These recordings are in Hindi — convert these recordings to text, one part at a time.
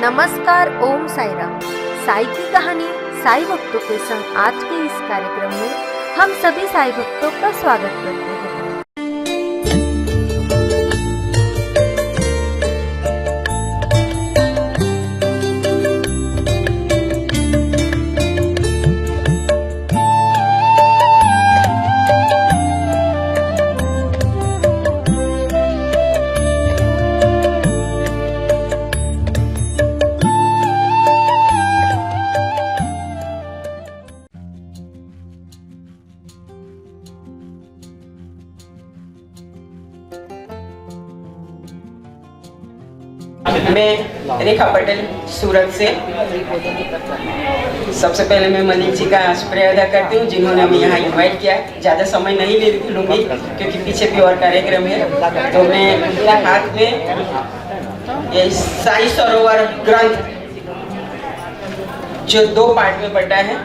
नमस्कार, ओम साईराम। साई की कहानी साई भक्तों के संग आज के इस कार्यक्रम में हम सभी साई भक्तों का स्वागत करते हैं। मैं रेखा पटेल सूरत से। सबसे पहले मैं मनीष जी का शुक्रिया अदा करती हूँ जिन्होंने हमें यहाँ इनवाइट किया। ज़्यादा समय नहीं ले लूँगी क्योंकि पीछे भी और कार्यक्रम है। तो मैं मेरे हाथ में ये साई सरोवर ग्रंथ जो 2 पार्ट में बटा है,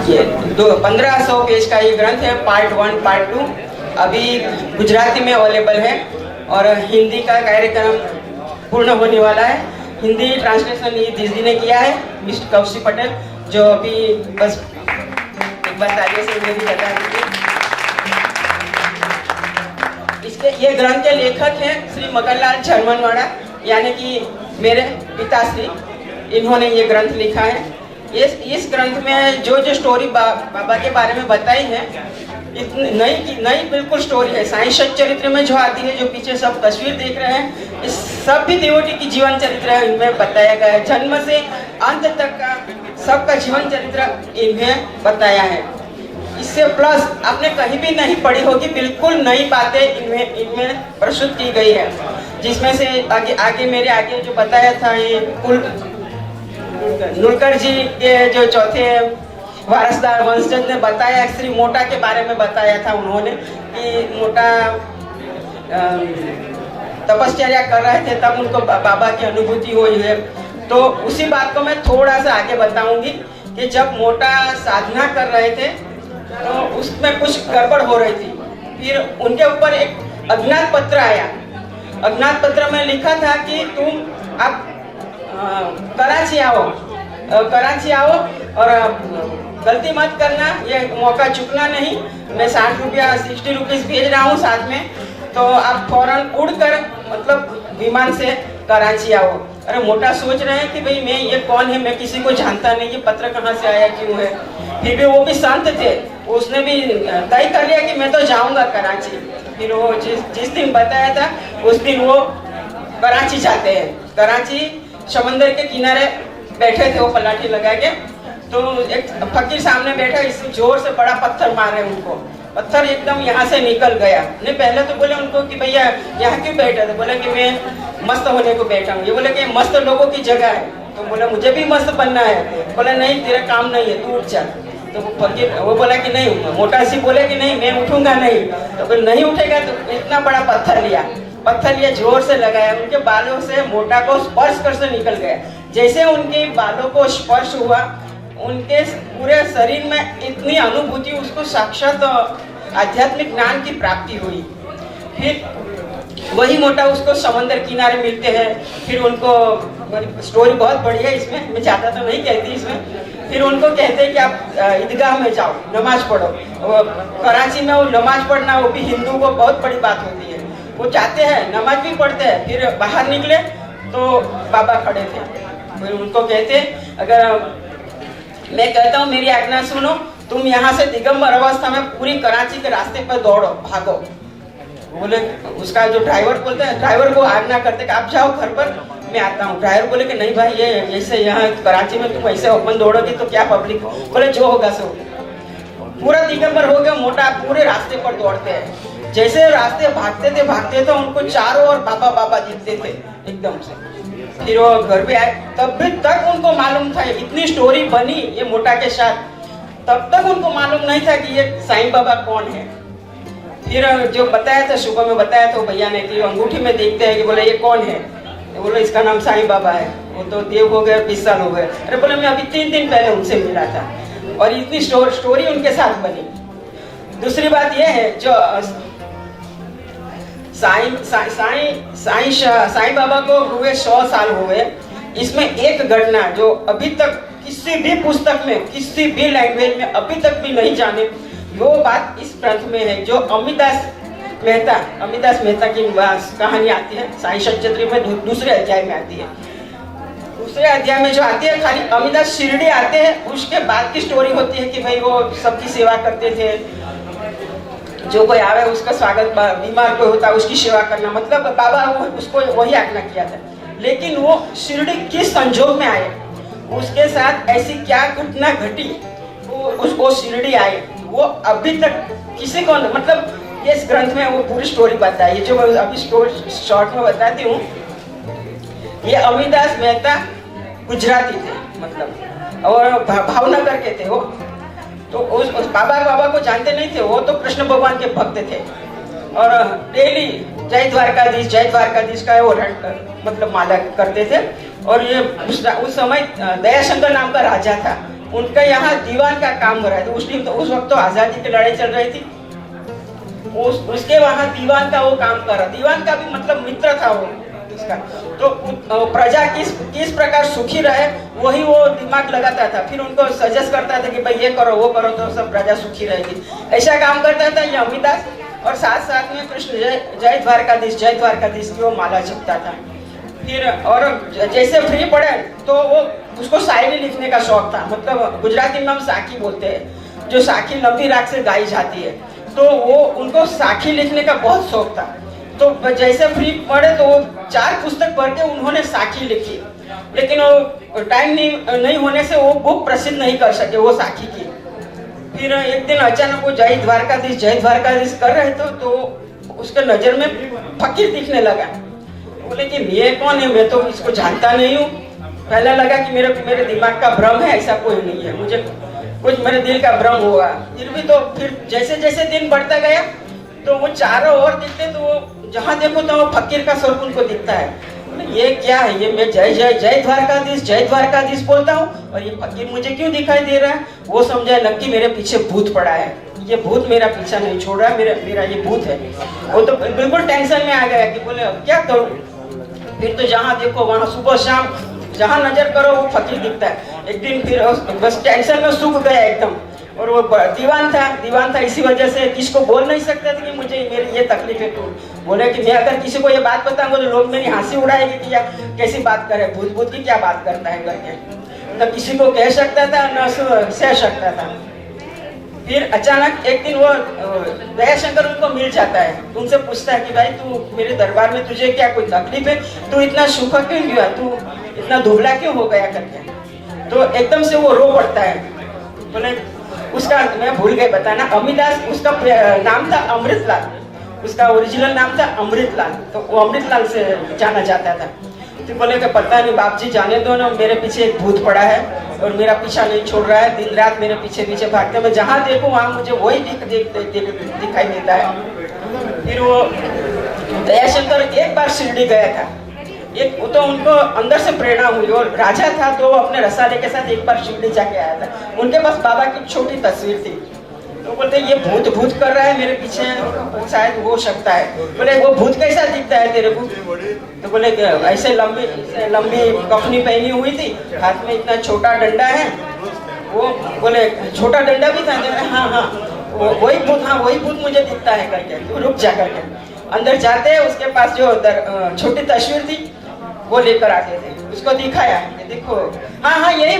ये 1500 पेज का ये ग्रंथ है। पार्ट 1 पार्ट 2 अभी गुजराती में अवेलेबल है और हिंदी का कार्यक्रम पूर्ण होने वाला है। हिंदी ट्रांसलेशन ये दीदी ने किया है, मिस्टर कौशिक पटेल, जो अभी बस एक बार तालियों से उन्हें भी बता दीजिए। इसके ये ग्रंथ के लेखक हैं श्री मगनलाल झरमनवाड़ा, यानी कि मेरे पिताश्री, इन्होंने ये ग्रंथ लिखा है। इस ग्रंथ में जो स्टोरी बाबा के बारे में बताई है, नई बिल्कुल स्टोरी है। साईं चरित्र में जो आती है, जो पीछे सब तस्वीर देख रहे हैं, इस सब भी देवोटी की जीवन चरित्र इनमें बताया गया है। जन्म से अंत तक का सबका जीवन चरित्र इन्हें बताया है। इससे प्लस आपने कहीं भी नहीं पढ़ी होगी, बिल्कुल नई बातें इनमें प्रस्तुत की गई है। जिसमें से आगे मेरे आगे जो बताया था, ये नुलकर जी के जो चौथे वारसदार वंशज ने बताया, श्री मोटा के बारे में बताया था उन्होंने कि मोटा तपश्चर्या कर रहे थे, तब उनको बाबा की अनुभूति हुई है। तो उसी बात को मैं थोड़ा सा आगे बताऊंगी कि जब मोटा साधना कर रहे थे तो उसमें कुछ गड़बड़ हो रही थी। फिर उनके ऊपर एक अज्ञात पत्र आया। अज्ञात पत्र में लिखा था कि तुम आप कराची आओ और गलती मत करना, ये मौका चुकना नहीं। मैं 60 रुपया 60 रुपीज़ भेज रहा हूँ साथ में, तो आप फौरन उड़कर मतलब विमान से कराची आओ। अरे मोटा सोच रहे हैं कि भाई मैं ये कौन है, मैं किसी को जानता नहीं, ये पत्र कहाँ से आया, क्यों है। फिर भी वो भी संत थे, उसने भी तय कर लिया कि मैं तो जाऊँगा कराची। फिर वो जिस दिन बताया था उस दिन वो कराची जाते हैं। कराची समंदर के किनारे बैठे थे वो पलाठी लगा के, तो एक फकीर सामने बैठा, इस जोर से बड़ा पत्थर मारे उनको। पत्थर एकदम यहाँ से निकल गया। नहीं, पहले तो बोले उनको कि भैया यहाँ क्यों बैठे थे। बोले कि मैं मस्त होने को बैठा हूँ। ये बोले कि मस्त लोगों की जगह है। तो बोला मुझे भी मस्त बनना है। बोला नहीं, तेरा काम नहीं है, तू उठ जा। तो फकीर वो बोला कि नहीं, मोटा सी बोले कि नहीं, मैं उठूंगा नहीं। तो फिर नहीं उठेगा, तो इतना बड़ा पत्थर लिया, जोर से लगाया, उनके बालों से मोटा को स्पर्श कर से निकल गया। जैसे उनके बालों को स्पर्श हुआ, उनके पूरे शरीर में इतनी अनुभूति, उसको साक्षात आध्यात्मिक ज्ञान की प्राप्ति हुई। फिर वही मोटा उसको समंदर किनारे मिलते हैं। फिर उनको स्टोरी बहुत बढ़िया है, इसमें मैं ज़्यादा तो नहीं कहती इसमें। फिर उनको कहते हैं कि आप ईदगाह में जाओ, नमाज पढ़ो। कराची में वो नमाज पढ़ना, वो भी हिंदू को बहुत बड़ी बात होती है। वो जाते हैं, नमाज भी पढ़ते हैं। फिर बाहर निकले तो बाबा खड़े थे। फिर उनको कहते, अगर मैं कहता हूँ मेरी आज्ञा सुनो, तुम यहाँ से दिगंबर अवस्था में पूरी कराची के रास्ते पर दौड़ो, भागो। बोले, उसका जो ड्राइवर बोलते हैं, ड्राइवर को आज्ञा करते कि आप जाओ घर पर, मैं आता हूँ। ड्राइवर बोले कि नहीं भाई, ये ऐसे यहाँ कराची में तुम ऐसे ओपन दौड़ोगे तो क्या पब्लिक हो। बोले जो होगा सो। पूरा दिगंबर हो गया मोटा, पूरे रास्ते पर दौड़ते हैं। जैसे रास्ते भागते थे उनको चारों ओर बाबा बाबा दिखते थे एकदम से। फिर वो घर पे आए, तब भी तक उनको मालूम था, इतनी स्टोरी बनी ये मोटा के साथ, तब तक उनको मालूम नहीं था कि ये साईं बाबा कौन है। फिर जो बताया था, सुबह में बताया था भैया ने कि अंगूठी में देखते हैं कि बोले ये कौन है। बोले इसका नाम साईं बाबा है। वो तो देव हो गए, 20 साल हो गए। अरे बोले मैं अभी 3 दिन पहले उनसे मिला था, और इतनी स्टोरी उनके साथ बनी। दूसरी बात यह है, जो साईं बाबा को हुए 100 साल हो गए। इसमें एक घटना जो अभी तक किसी भी पुस्तक में, किसी भी लैंग्वेज में अभी तक भी नहीं जाने, वो बात इस ग्रंथ में है। जो अमिदास मेहता की कहानी आती है साईं सच्चेत्री में, दूसरे अध्याय में आती है। दूसरे अध्याय में जो आती है, खाली अमिदास शिरडी आते हैं, उसके बाद की स्टोरी होती है कि भाई वो सबकी सेवा करते थे, जो कोई आवे उसका स्वागत, बीमार कोई होता उसकी सेवा करना, मतलब बाबा उसको वही आज्ञा किया था। लेकिन वो शिरडी किस संजोग में आए, उसके साथ ऐसी क्या घटना घटी, वो शिरडी आए, वो अभी तक किसी को, मतलब इस ग्रंथ में वो पूरी स्टोरी बताई है। जो मैं अभी स्टोरी शॉर्ट में बताती हूँ, ये अमिदास मेहता गुजराती थे, मतलब, और भावनगर के थे वो। तो उस बाबा को जानते नहीं थे, वो तो कृष्ण भगवान के भक्त थे। और डेली जय द्वारकाधीश का वो मतलब माला करते थे। और ये उस समय दयाशंकर नाम का राजा था, उनका यहाँ दीवान का काम हो रहा था। उस वक्त तो आजादी की लड़ाई चल रही थी, उसके वहाँ दीवान का वो काम कर रहा। दीवान का भी मतलब मित्र था वो इसका। तो प्रजा किस प्रकार सुखी रहे, वही वो दिमाग लगाता था। फिर उनको सजेस्ट करता था कि भाई ये करो वो करो, तो सब प्रजा सुखी रहेगी, ऐसा काम करता था ये अमिदास। और साथ में कृष्ण जय द्वारकाधीश की वो माला जपता था। फिर और जैसे फ्री पड़े तो वो उसको शायरी लिखने का शौक था, मतलब गुजराती में हम साखी बोलते हैं, जो साखी लंबी राग से गाई जाती है, तो वो उनको साखी लिखने का बहुत शौक था। तो जैसे फ्री पड़े तो वो 4 पुस्तक पढ़ के उन्होंने साखी लिखी, लेकिन वो टाइम नहीं होने से वो बुक प्रसिद्ध नहीं कर सके वो साखी की। फिर एक दिन अचानक वो जय द्वारकाधीश कर रहे थे, तो उसके नजर में फकीर दिखने लगा। बोले कि ये कौन है, मैं तो इसको जानता नहीं हूँ। पहले लगा कि मेरे दिमाग का भ्रम है, ऐसा कोई नहीं है, मुझे कुछ मेरे दिल का भ्रम हुआ। फिर भी तो फिर जैसे दिन बढ़ता गया तो वो चारों ओर दिखते, तो वो जहाँ देखो तो वो फकीर का स्वरूप उनको दिखता है। ये क्या है, ये मैं जय द्वारकाधीश बोलता हूँ और ये फकीर मुझे क्यों दिखाई दे रहा है। वो समझा लग कि मेरे पीछे भूत पड़ा है, ये भूत मेरा पीछा नहीं छोड़ रहा है, मेरा ये भूत है। वो तो बिल्कुल टेंशन में आ गया कि बोले अब क्या करूँ। फिर तो जहाँ देखो वहाँ सुबह शाम जहाँ नजर करो वो फकीर दिखता है। एक दिन फिर बस टेंशन में सूख गया एकदम। और वो दीवान था, इसी वजह से किसको बोल नहीं सकता था कि मुझे मेरी ये तकलीफ है। तो बोले कि मैं अगर किसी को ये बात बताऊंगा तो लोग मेरी हंसी उड़ाएंगे कि यार कैसी बात करे, भूत की क्या बात करता है करके। न किसी को कह सकता था न सह सकता था। फिर अचानक एक दिन वो दयाशंकर उनको मिल जाता है, उनसे पूछता है कि भाई तू मेरे दरबार में तुझे क्या कोई तकलीफ है, तू इतना सूखा क्यों हुआ, तू इतना दुबला क्यों हो गया करके। तो एकदम से वो रो पड़ता है। बोले उसका मैं भूल गई बताना, अमिदास उसका नाम था अमृतलाल, उसका ओरिजिनल नाम था अमृतलाल। तो वो अमृतलाल से जाना जाता था। तो बोले कि पता नहीं बाप जी जाने दो ना, मेरे पीछे एक भूत पड़ा है और मेरा पीछा नहीं छोड़ रहा है, दिन रात मेरे पीछे भागते, मैं जहाँ देखूँ वहाँ मुझे वही दिखाई देता है। फिर वो दयाशंकर एक बार शिरडी गया था, वो तो उनको अंदर से प्रेरणा हुई। और राजा था तो वो अपने रसाले के साथ एक बार शिरडी जाके आया था। उनके पास बाबा की छोटी तस्वीर थी। तो बोलते ये भूत कर रहा है मेरे पीछे, शायद हो सकता है। बोले वो भूत कैसा दिखता है तेरे को। तो बोले ऐसे लंबी कफनी पहनी हुई थी, हाथ में इतना छोटा डंडा है। वो बोले छोटा डंडा भी था। हाँ वही भूत मुझे दिखता है करके। तो रुक जा करके अंदर जाते हैं, उसके पास जो छोटी तस्वीर थी वो लेकर आते थे, उसको दिखाया, देखो हाँ यही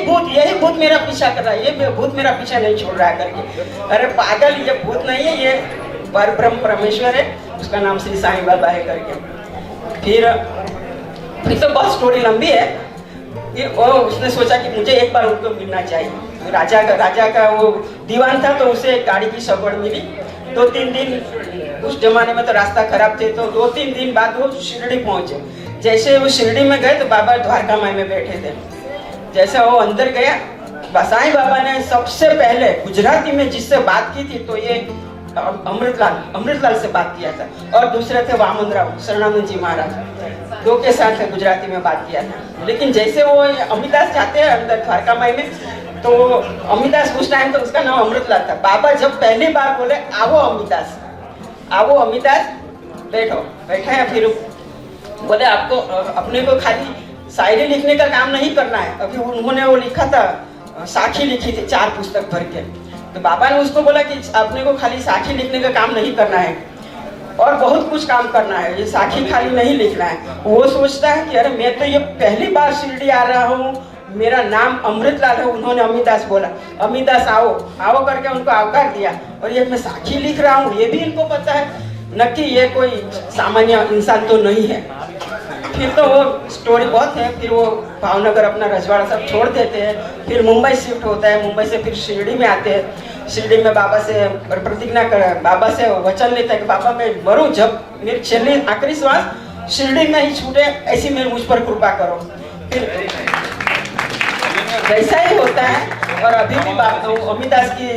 भूत मेरा पीछा कर रहा है, ये भूत मेरा पीछा नहीं छोड़ रहा है करके। अरे पागल, ये भूत नहीं है, ये परब्रह्म परमेश्वर है, उसका नाम श्री साईं बाबा है करके। फिर तो बहुत स्टोरी लंबी है। फिर उसने सोचा कि मुझे एक बार उनको मिलना चाहिए। राजा का वो दीवान था, तो उसे गाड़ी की सगवड़ मिली। 2-3 दिन, उस जमाने में तो रास्ता खराब थे, तो 2-3 दिन बाद वो शिरडी पहुंचे। जैसे वो शिरडी में गए तो बाबा द्वारका माई में बैठे थे। जैसे वो अंदर गया, साईं बाबा ने सबसे पहले गुजराती में जिससे बात की थी तो ये अमृतलाल से बात किया था। और दूसरे थे वामन राव शरणानंद जी महाराज, 2 के साथ गुजराती में बात किया था। लेकिन जैसे वो अमिदास जाते हैं अंदर द्वारका माई में, तो अमिदास उस टाइम तो उसका नाम अमृतलाल था। बाबा जब पहली बार बोले आओ अमिदास, बैठो बैठे। फिर बोले आपको अपने को खाली शायरी लिखने का काम नहीं करना है। अभी उन्होंने वो लिखा था, साखी लिखी थी 4 पुस्तक भर के। तो बाबा ने उसको बोला कि अपने को खाली साखी लिखने का काम नहीं करना है और बहुत कुछ काम करना है, ये साखी खाली नहीं लिखना है। वो सोचता है कि अरे मैं तो ये पहली बार शिरडी आ रहा हूँ, मेरा नाम अमृतलाल है। उन्होंने अमिदास बोला, अमिदास आओ आओ करके उनको आवकार दिया। और ये मैं साखी लिख रहा हूँ ये भी इनको पता है न कि ये कोई सामान्य इंसान तो नहीं है। फिर तो वो स्टोरी बहुत है। फिर वो भावनगर अपना रजवाड़ा सब छोड़ देते हैं, फिर मुंबई शिफ्ट होता है। मुंबई से फिर शिरडी में आते हैं। शिरडी में बाबा से प्रतिज्ञा कर, बाबा से वचन लेता है कि बाबा मैं मरूं जब मेरी छेली आखिरी श्वास शिरडी में ही छूटे, ऐसी मेरे मुझ पर कृपा करो। फिर वैसा ही होता है। और अभी भी अमिदास की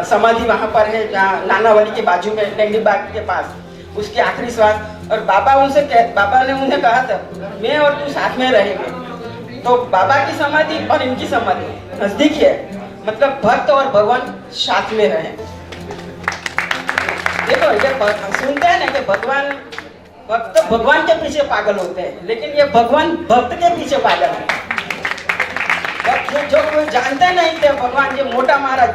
समाधि वहाँ पर है, जहाँ नानावली के बाजू में टेंडी बाग के पास, उसकी आखिरी श्वास। और बाबा ने उन्हें कहा था मैं और तू साथ में रहेंगे। तो बाबा की समाधि और इनकी समाधि नजदीक है, मतलब भक्त और भगवान साथ में रहे। देखो ये सुनते हैं ना कि भक्त भगवान के पीछे पागल होते हैं, लेकिन ये भगवान भक्त के पीछे पागल है। जो कोई जानते नहीं थे भगवान जी मोटा महाराज